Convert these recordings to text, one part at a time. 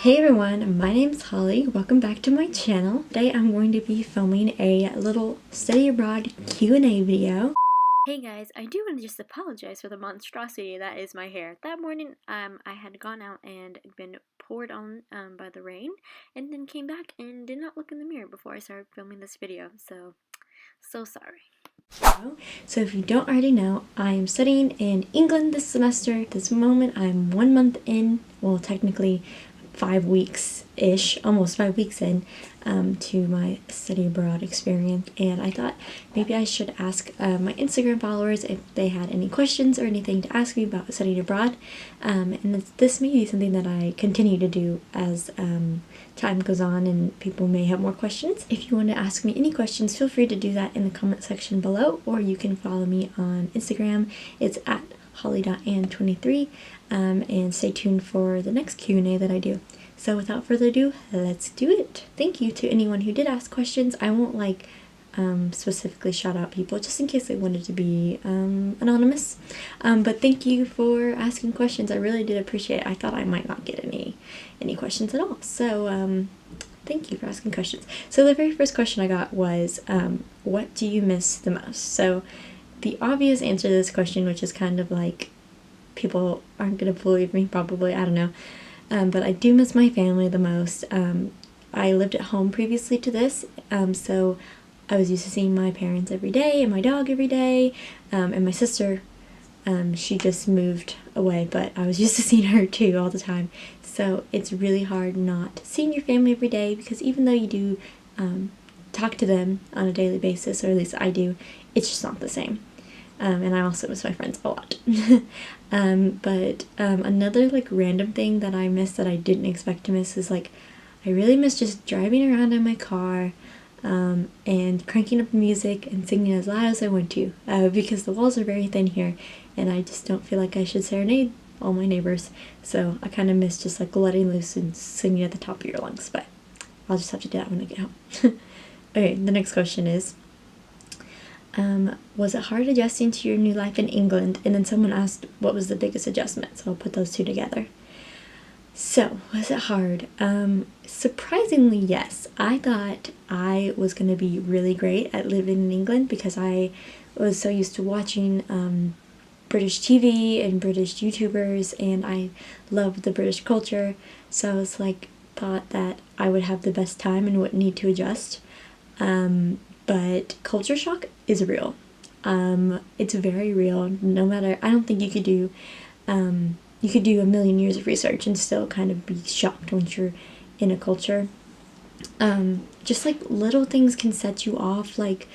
Hey everyone, my name's Holly. Welcome back to my channel. Today I'm going to be filming a little study abroad Q&A video. Hey guys, I do want to just apologize for the monstrosity that is my hair. That morning I had gone out and been poured on by the rain and then came back and did not look in the mirror before I started filming this video. So sorry. So if you don't already know, I am studying in England this semester. At this moment I'm 1 month in, well technically 5 weeks-ish, almost 5 weeks in to my study abroad experience, and I thought maybe I should ask my Instagram followers if they had any questions or anything to ask me about studying abroad, and this may be something that I continue to do as time goes on and people may have more questions. If you want to ask me any questions, feel free to do that in the comment section below, or you can follow me on Instagram. It's at holly.ann23, and stay tuned for the next Q&A that I do. So without further ado, let's do it. Thank you to anyone who did ask questions. I won't specifically shout out people just in case they wanted to be anonymous, but thank you for asking questions. I really did appreciate it. I thought I might not get any questions at all, so thank you for asking questions. So the very first question I got was, what do you miss the most? So the obvious answer to this question, which is kind of like, people aren't gonna believe me probably, I don't know, but I do miss my family the most. I lived at home previously to this, so I was used to seeing my parents every day and my dog every day, and my sister, she just moved away, but I was used to seeing her too all the time. So it's really hard not seeing your family every day, because even though you do talk to them on a daily basis, or at least I do, it's just not the same. And I also miss my friends a lot. But another random thing that I miss that I didn't expect to miss is I really miss just driving around in my car and cranking up the music and singing as loud as I want to, because the walls are very thin here and I just don't feel like I should serenade all my neighbors. So I kind of miss just letting loose and singing at the top of your lungs, but I'll just have to do that when I get home. Okay, the next question is, was it hard adjusting to your new life in England? And then someone asked what was the biggest adjustment, so I'll put those two together. So, was it hard? Surprisingly, yes. I thought I was going to be really great at living in England because I was so used to watching British TV and British YouTubers, and I loved the British culture, so I was thought that I would have the best time and wouldn't need to adjust. But culture shock is real. It's very real. No matter, I don't think you could do a million years of research and still kind of be shocked once you're in a culture. Just little things can set you off, like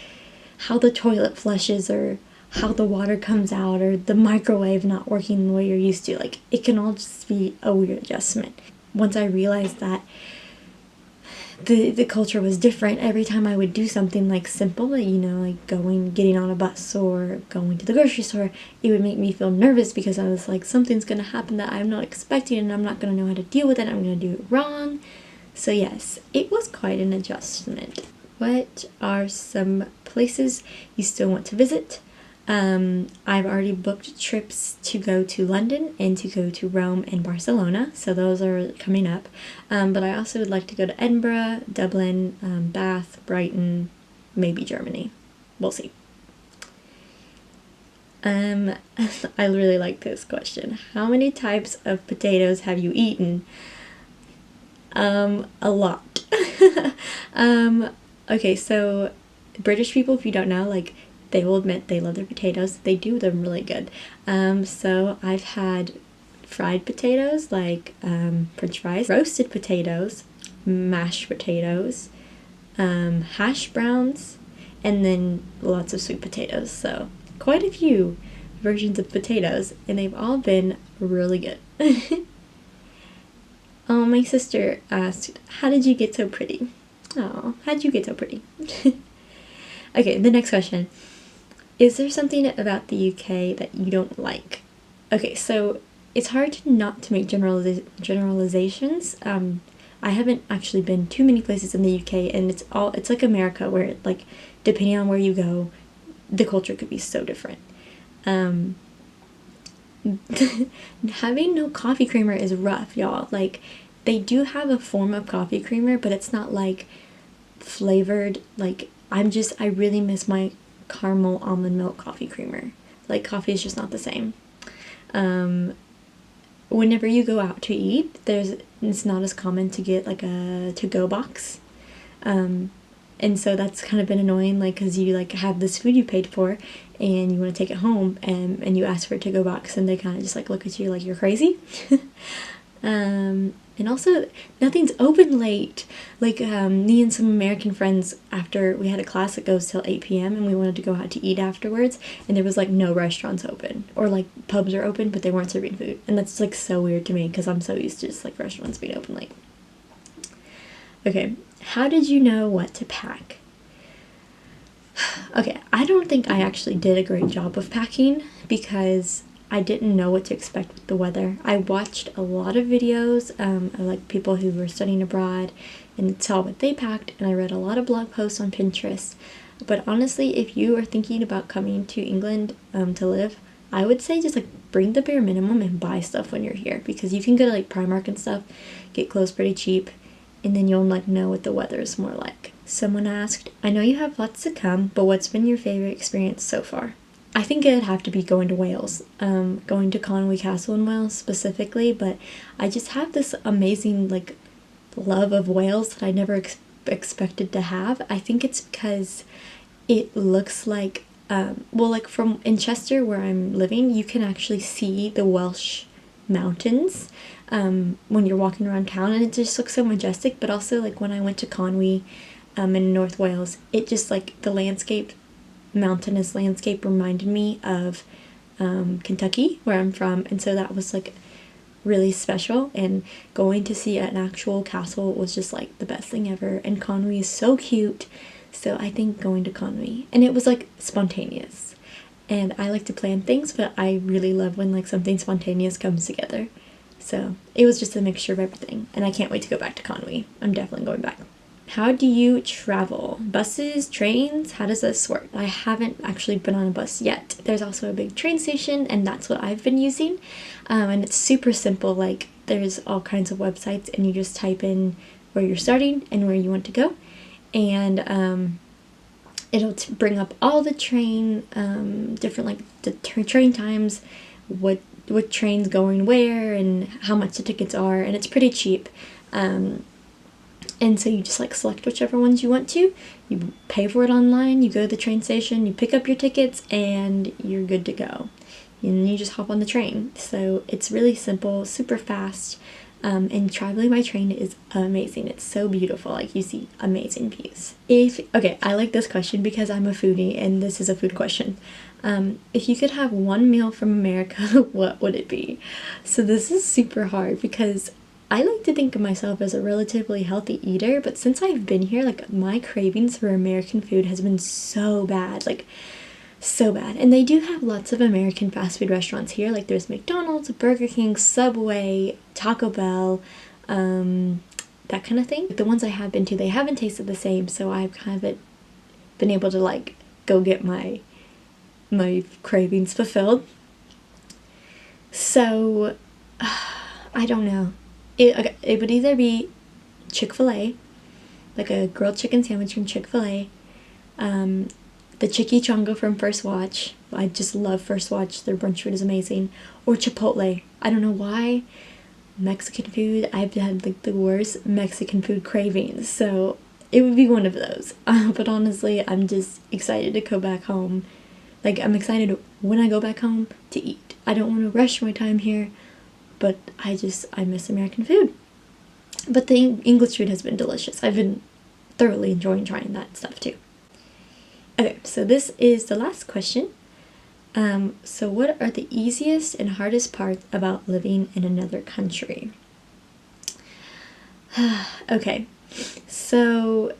how the toilet flushes or how the water comes out or the microwave not working the way you're used to. It can all just be a weird adjustment. Once I realized that the culture was different, every time I would do something simple, getting on a bus or going to the grocery store, it would make me feel nervous because I was something's gonna happen that I'm not expecting and I'm not gonna know how to deal with it. I'm gonna do it wrong. So yes, it was quite an adjustment. What are some places you still want to visit? I've already booked trips to go to London and to go to Rome and Barcelona, so those are coming up. But I also would like to go to Edinburgh, Dublin, Bath, Brighton, maybe Germany. We'll see. I really like this question. How many types of potatoes have you eaten? A lot. Okay, so British people, if you don't know, they will admit they love their potatoes. They do them really good. So I've had fried potatoes, French fries, roasted potatoes, mashed potatoes, hash browns, and then lots of sweet potatoes. So quite a few versions of potatoes, and they've all been really good. Oh, my sister asked, how did you get so pretty? Oh, how did you get so pretty? Okay, the next question. Is there something about the UK that you don't like? Okay, so it's hard not to make generalizations. I haven't actually been too many places in the UK, and it's like America, where depending on where you go, the culture could be so different. Having no coffee creamer is rough, y'all. they do have a form of coffee creamer, but it's not like flavored. Like I really miss my caramel almond milk coffee creamer. Like coffee is just not the same. Whenever you go out to eat, it's not as common to get like a to-go box. And so that's kind of been annoying, like, because you like have this food you paid for and you want to take it home, and you ask for a to-go box and they kind of just like look at you like you're crazy. And also nothing's open late. Like me and some American friends, after we had a class that goes till 8 p.m. and we wanted to go out to eat afterwards, and there was like no restaurants open, or like pubs are open but they weren't serving food, and that's like so weird to me because I'm so used to just like restaurants being open late. Okay, how did you know what to pack? Okay, I don't think I actually did a great job of packing because I didn't know what to expect with the weather. I watched a lot of videos of like people who were studying abroad and saw what they packed, and I read a lot of blog posts on Pinterest. But honestly, if you are thinking about coming to England to live, I would say just like bring the bare minimum and buy stuff when you're here, because you can go to like Primark and stuff, get clothes pretty cheap, and then you'll like know what the weather is more like. Someone asked, I know you have lots to come, but what's been your favorite experience so far? I think it'd have to be going to Wales, going to Conwy Castle in Wales specifically, but I just have this amazing like love of Wales that I never expected to have. I think it's because it looks like, well, like from in Chester where I'm living, you can actually see the Welsh mountains when you're walking around town, and it just looks so majestic. But also like when I went to Conwy in North Wales, it just like the landscape, mountainous landscape, reminded me of Kentucky where I'm from, and so that was like really special, and going to see an actual castle was just like the best thing ever. And Conwy is so cute, so I think going to Conwy, and it was like spontaneous, and I like to plan things, but I really love when like something spontaneous comes together. So it was just a mixture of everything, and I can't wait to go back to Conwy. I'm definitely going back. How do you travel? Buses, trains? How does this work? I haven't actually been on a bus yet. There's also a big train station, and that's what I've been using. And it's super simple. Like there's all kinds of websites, and you just type in where you're starting and where you want to go, and it'll bring up all the train, different like the train times, what train's going where, and how much the tickets are, and it's pretty cheap. And so you just like select whichever ones you want to, you pay for it online, you go to the train station, you pick up your tickets, and you're good to go. And you just hop on the train. So it's really simple, super fast, and traveling by train is amazing. It's so beautiful, like you see amazing views. Okay, I like this question because I'm a foodie, and this is a food question. If you could have one meal from America, what would it be? So this is super hard because I like to think of myself as a relatively healthy eater, but since I've been here, like my cravings for American food has been so bad, like so bad. And they do have lots of American fast food restaurants here, like there's McDonald's, Burger King, Subway, Taco Bell, that kind of thing. The ones I have been to, they haven't tasted the same, so I've kind of been able to like go get my cravings fulfilled. So I don't know. It would either be Chick-fil-A, like a grilled chicken sandwich from Chick-fil-A, the Chimichanga from First Watch. I just love First Watch. Their brunch food is amazing. Or Chipotle. I don't know why. Mexican food. I've had like the worst Mexican food cravings, so it would be one of those. But honestly, I'm just excited to go back home. Like, I'm excited when I go back home to eat. I don't want to rush my time here, but I miss American food. But the English food has been delicious. I've been thoroughly enjoying trying that stuff too. Okay, so this is the last question. So what are the easiest and hardest parts about living in another country? Okay, so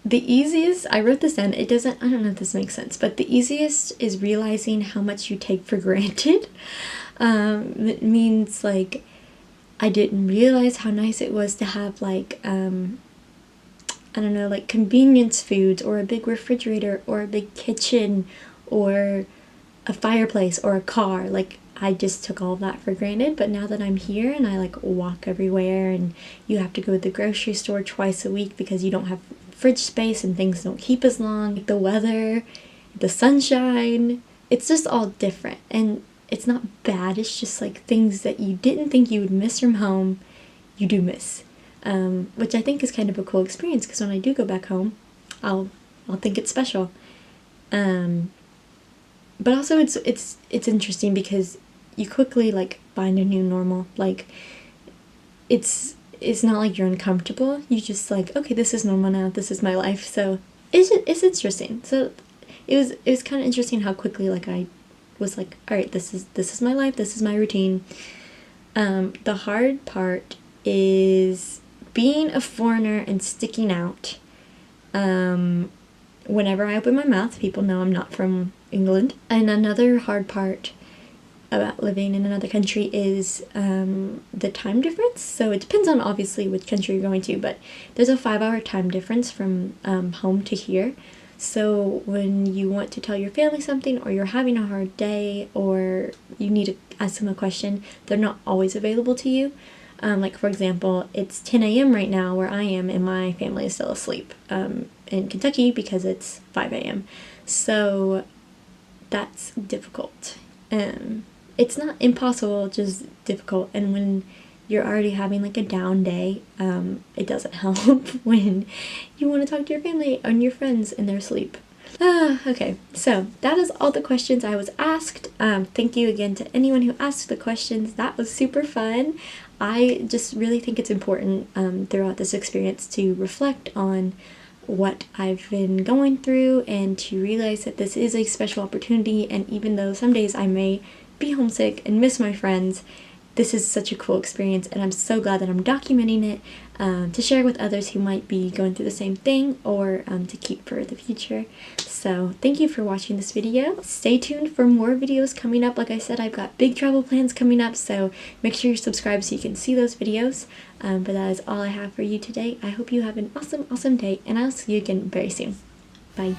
the easiest, I wrote this down, I don't know if this makes sense, but the easiest is realizing how much you take for granted. It means like I didn't realize how nice it was to have like I don't know, like convenience foods, or a big refrigerator, or a big kitchen, or a fireplace, or a car. Like I just took all of that for granted. But now that I'm here and I like walk everywhere, and you have to go to the grocery store twice a week because you don't have fridge space and things don't keep as long, the weather, the sunshine, it's just all different. And it's not bad, it's just like things that you didn't think you would miss from home, you do miss. Which I think is kind of a cool experience, because when I do go back home, I'll think it's special. But also it's interesting because you quickly like find a new normal. Like it's not like you're uncomfortable. You just like, okay, this is normal now. This is my life. So it's interesting. So it was kind of interesting how quickly like I was like, all right, this is my life. This is my routine. The hard part is being a foreigner and sticking out. Whenever I open my mouth, people know I'm not from England. And another hard part about living in another country is the time difference. So it depends on obviously which country you're going to, but there's a 5-hour time difference from home to here. So when you want to tell your family something, or you're having a hard day, or you need to ask them a question, they're not always available to you. Like for example, it's 10 a.m. right now where I am, and my family is still asleep in Kentucky because it's 5 a.m. So that's difficult. It's not impossible, just difficult. And when you're already having like a down day, it doesn't help when you want to talk to your family and your friends and they're asleep. Okay, so that is all the questions I was asked. Thank you again to anyone who asked the questions. That was super fun. I just really think it's important throughout this experience to reflect on what I've been going through, and to realize that this is a special opportunity. And even though some days I may be homesick and miss my friends, this is such a cool experience, and I'm so glad that I'm documenting it to share with others who might be going through the same thing, or to keep for the future. So thank you for watching this video. Stay tuned for more videos coming up. Like I said, I've got big travel plans coming up, so make sure you're subscribed so you can see those videos. But that is all I have for you today. I hope you have an awesome day, and I'll see you again very soon. Bye.